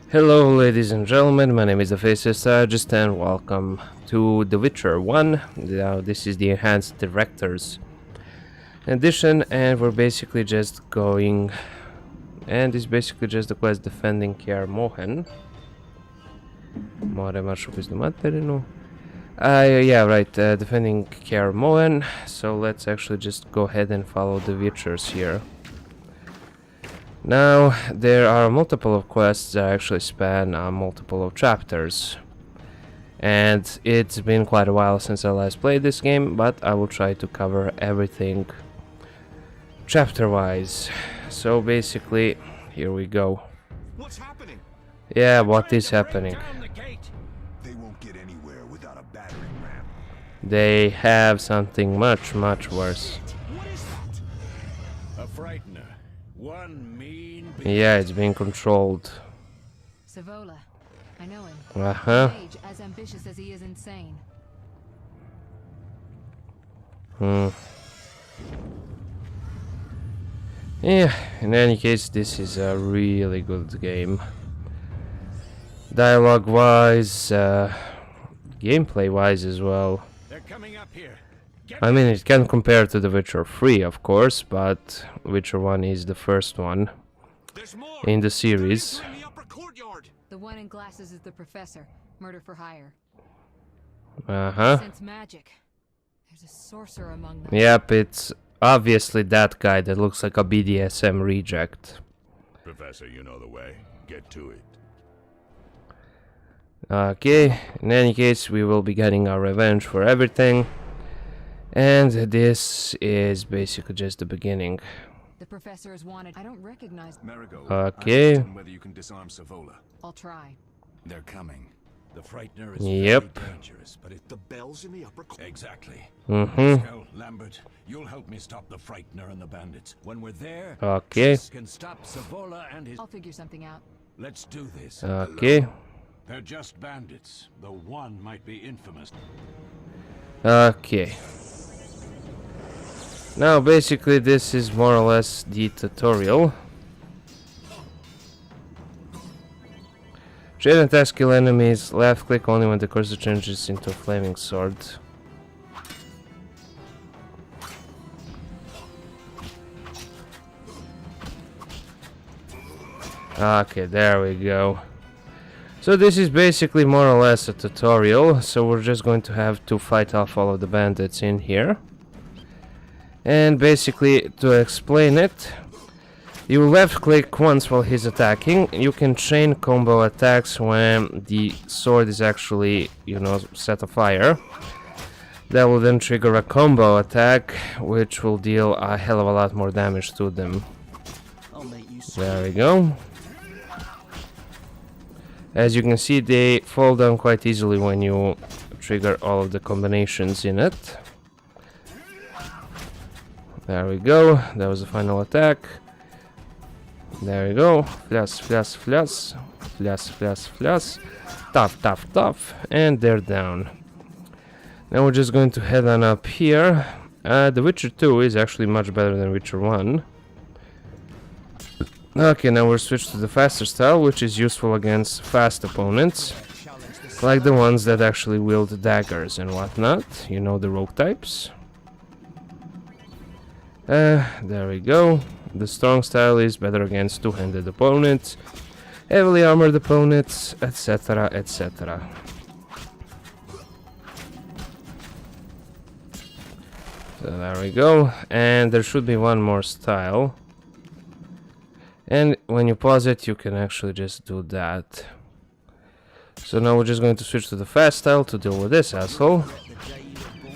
Hello ladies and gentlemen, my name is the Faceless Strategist and welcome to The Witcher 1. Now this is the Enhanced Director's Edition and we're basically just going... And it's basically just the quest defending Kaer Morhen. Yeah, right, defending Kaer Morhen. So let's actually just go ahead and follow the Witchers here. Now, there are multiple of quests that actually span multiple of chapters. And it's been quite a while since I last played this game, but I will try to cover everything chapter-wise. So basically, here we go. What's happening? Yeah, what is happening? They won't get anywhere without a battering ram. They have something much worse. What is that? A frightener. One mean beast. Yeah, it's being controlled. Savola. I know him. Uh-huh. Age, as ambitious as he is insane. Yeah, in any case, this is a really good game. Dialogue-wise, gameplay-wise as well. They're coming up here. I mean, it can compare to The Witcher 3, of course, but Witcher 1 is the first one There's more. in the series. In the upper courtyard. The one in glasses is the professor. Murder for hire. Uh-huh. Sense magic. There's a sorcerer among them. Yep, it's obviously that guy that looks like a BDSM reject. Professor, you know the way. Get to it. Okay, in any case, we will be getting our revenge for everything. And this is basically just the beginning. The professor is wanted. I don't recognize. Marigold. Okay. I asked him whether you can disarm Savola. I'll try. They're coming. The frightener is Yep. very dangerous, but The bell's in the upper courtyard. exactly. Mm-hmm. Pascal, Lambert, you'll help me stop the frightener and the bandits. When we're there, Okay. Triss can stop Savola and his. I'll figure something out. Let's do this. Okay. They're just bandits. The one might be infamous. Okay. Now, basically, this is more or less the tutorial. Trade and attack kill enemies. Left click only when the cursor changes into a flaming sword. Okay, there we go. So this is basically more or less a tutorial. So we're just going to have to fight off all of the bandits in here. And basically, to explain it, you left click once while he's attacking. You can chain combo attacks when the sword is actually, you know, set afire. That will then trigger a combo attack, which will deal a hell of a lot more damage to them. There we go. As you can see, they fall down quite easily when you trigger all of the combinations in it. There we go, that was the final attack. There we go, flash, flash, flash, flash, flash, flash, tough, tough, tough, and they're down. Now we're just going to head on up here. The Witcher 2 is actually much better than Witcher 1. Okay, now we're switched to the faster style, which is useful against fast opponents. Like the ones that actually wield daggers and whatnot, you know, the rogue types. There we go. The strong style is better against two-handed opponents, heavily armored opponents, etc, etc. So there we go, and there should be one more style. And when you pause it, you can actually just do that. So now we're just going to switch to the fast style to deal with this asshole.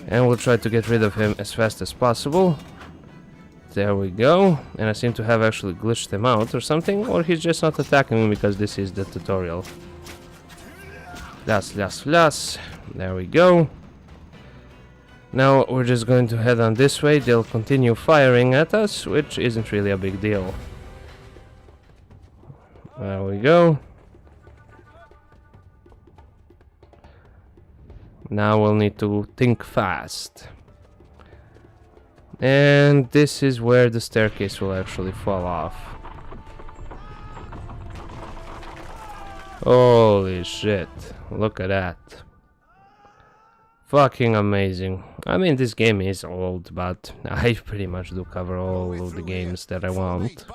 And we'll try to get rid of him as fast as possible. There we go, and I seem to have actually glitched him out or something, or he's just not attacking me because this is the tutorial. Flash, flash, flash. There we go. Now we're just going to head on this way. They'll continue firing at us, which isn't really a big deal. There we go. Now we'll need to think fast. And this is where the staircase will actually fall off. Holy shit. Look at that. Fucking amazing. I mean, this game is old, but I pretty much do cover all of the games that I want.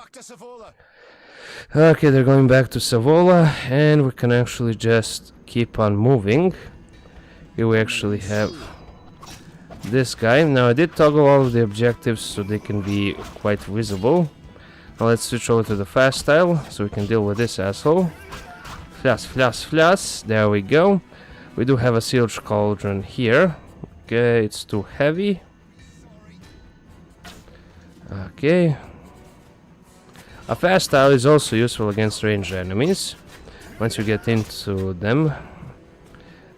Okay, they're going back to Savola, and we can actually just keep on moving. Here we actually have this guy. Now, I did toggle all of the objectives so they can be quite visible. Now, let's switch over to the fast style so we can deal with this asshole. Flas, flas, flas. There we go. We do have a silge cauldron here. Okay, it's too heavy. Okay. A fast style is also useful against ranged enemies once you get into them.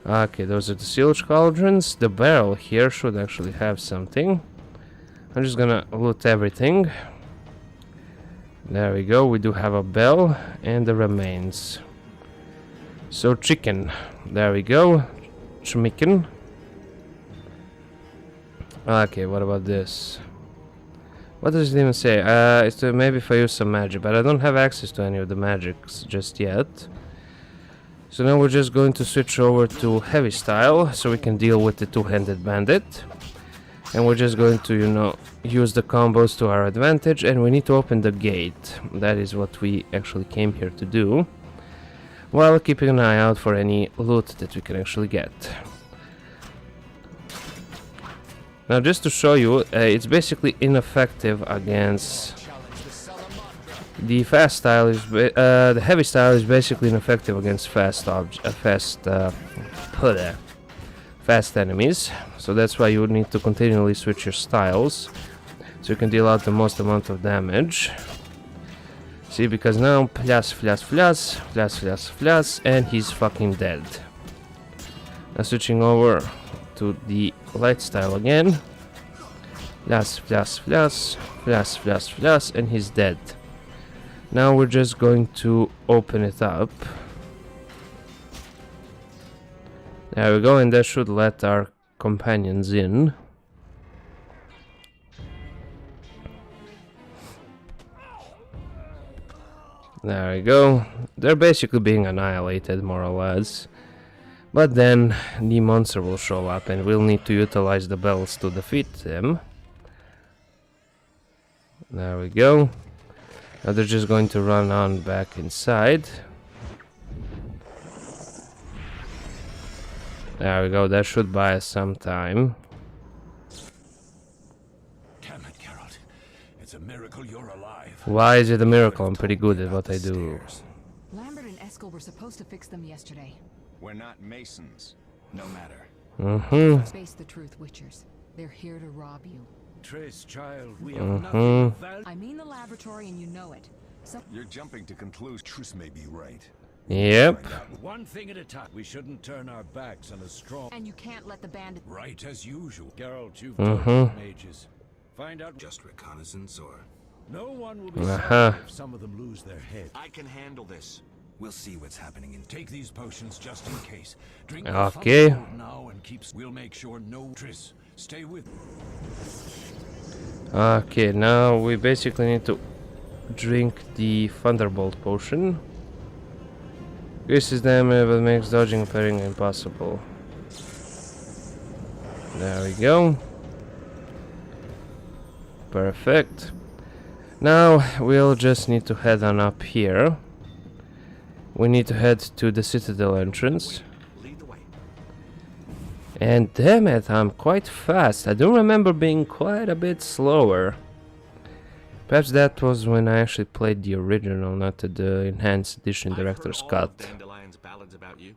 Okay, those are the silge cauldrons. The barrel here should actually have something. I'm just gonna loot everything. There we go. We do have a bell and the remains. So chicken. There we go. Chmicken. Okay, what about this? What does it even say? It's to maybe if I use some magic, but I don't have access to any of the magics just yet. So now we're just going to switch over to heavy style so we can deal with the two-handed bandit. And we're just going to, you know, use the combos to our advantage, and we need to open the gate. That is what we actually came here to do, while keeping an eye out for any loot that we can actually get. Now, just to show you, it's basically ineffective against the fast style. The heavy style is basically ineffective against fast enemies. So that's why you would need to continually switch your styles so you can deal out the most amount of damage. See, because now flas, flas, flas, flas, flas, flas, and he's fucking dead. Now switching over to the light style again. Flas, flas, flas, flas, flas, flas, and he's dead. Now we're just going to open it up. There we go, and that should let our companions in. There we go. They're basically being annihilated, more or less. But then the monster will show up and we'll need to utilize the bells to defeat them. There we go. Now they're just going to run on back inside. There we go, that should buy us some time. Damn it, Geralt. It's a miracle you're alive. Why is it a miracle? I'm pretty good at what I do. Lambert and Eskel were supposed to fix them yesterday. We're not masons. No matter. Face the truth, Witchers. They're here to rob you. Triss, child, we have nothing of value. I mean the laboratory and you know it. So You're jumping to conclusions. Triss may be right. Yep. One thing at a time. We shouldn't turn our backs on a strong... and you can't let the bandit... Right as usual. Geralt, you've told the mages. Find out... Just reconnaissance or... No one will be sorry if some of them lose their head. I can handle this. We'll see what's happening in... Take these potions just in case. Drink Okay. the Thunderbolt now and keep... We'll make sure no... Triss, stay with... Okay, now we basically need to drink the Thunderbolt potion. Increases damage but makes dodging and parrying impossible. There we go. Perfect. Now we'll just need to head on up here. We need to head to the Citadel entrance. Lead the way. And damn it, I'm quite fast. I do remember being quite a bit slower. Perhaps that was when I actually played the original, not the enhanced edition director's cut. Dandelion's ballads about you.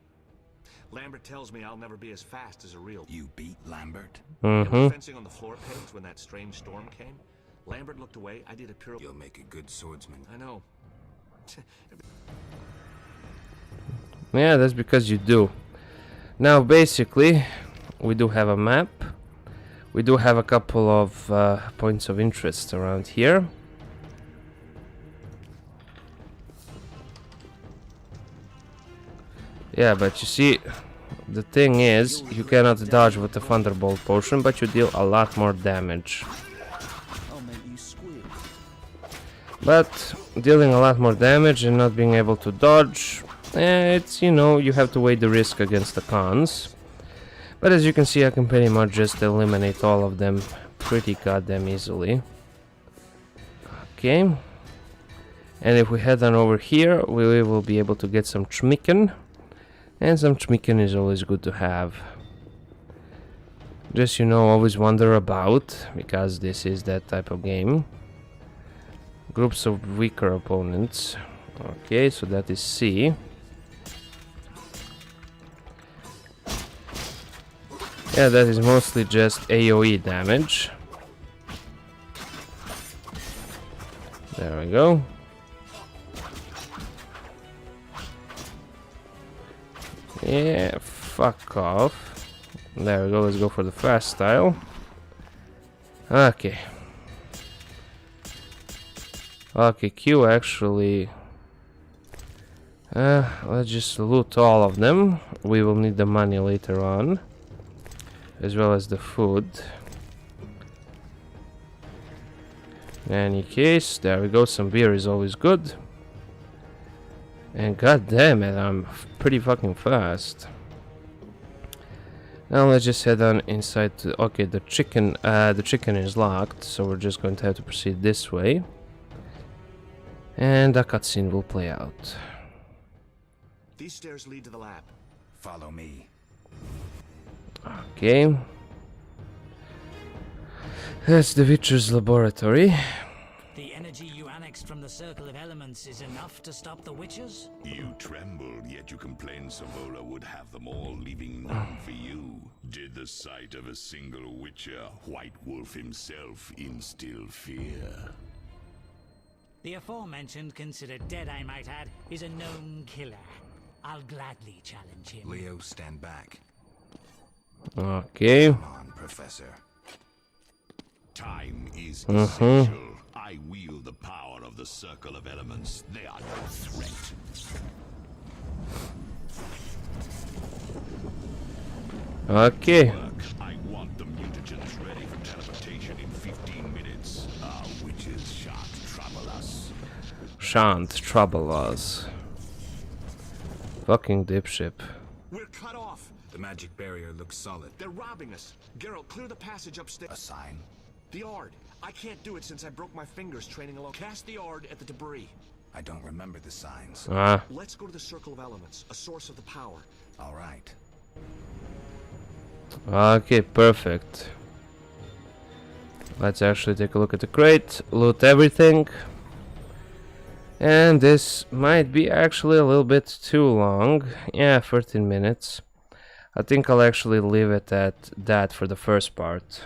Lambert tells me I'll never be as fast as a real... You beat Lambert? Fencing on the floor pegs when that strange storm came. Lambert looked away. I did a pure... You'll make a good swordsman. I know. Yeah, that's because you do. Now, basically, we do have a map. We do have a couple of points of interest around here. Yeah, but you see, the thing is, you cannot dodge with the Thunderbolt potion, but you deal a lot more damage. But dealing a lot more damage and not being able to dodge It's, you know, you have to weigh the risk against the cons. But as you can see, I can pretty much just eliminate all of them pretty goddamn easily. Okay. And if we head on over here, we will be able to get some chmikken. And some chmikken is always good to have. Just, you know, always wonder about, because this is that type of game. Groups of weaker opponents. Okay, so that is C. Yeah, that is mostly just AoE damage. There we go. Yeah, fuck off. There we go, let's go for the fast style. Okay. Okay, Q actually... let's just loot all of them. We will need the money later on. As well as the food. In any case, there we go, some beer is always good. And god damn it, I'm pretty fucking fast. Now let's just head on inside to... Okay, the chicken is locked, so we're just going to have to proceed this way. And a cutscene will play out. These stairs lead to the lab. Follow me. Okay. That's the Witcher's laboratory. The energy you annexed from the Circle of Elements is enough to stop the Witchers? You trembled, yet you complained Savola would have them all, leaving none for you. Did the sight of a single Witcher, White Wolf himself, instill fear? The aforementioned, considered dead I might add, is a known killer. I'll gladly challenge him. Leo, stand back. Okay. Come on, Professor. Time is essential. I wield the power of the Circle of Elements. They are no threat. Okay. I want the mutagens ready for teleportation in 15 minutes. Our witches shan't trouble us. Shan't trouble us. Fucking dipship. We're cut off. The magic barrier looks solid. They're robbing us. Geralt, clear the passage upstairs. A sign? The Ard. I can't do it since I broke my fingers training alone. Cast the Ard at the debris. I don't remember the signs. Let's go to the Circle of Elements, a source of the power. All right. Okay, perfect. Let's actually take a look at the crate, loot everything. And this might be actually a little bit too long. Yeah, 13 minutes. I think I'll actually leave it at that for the first part.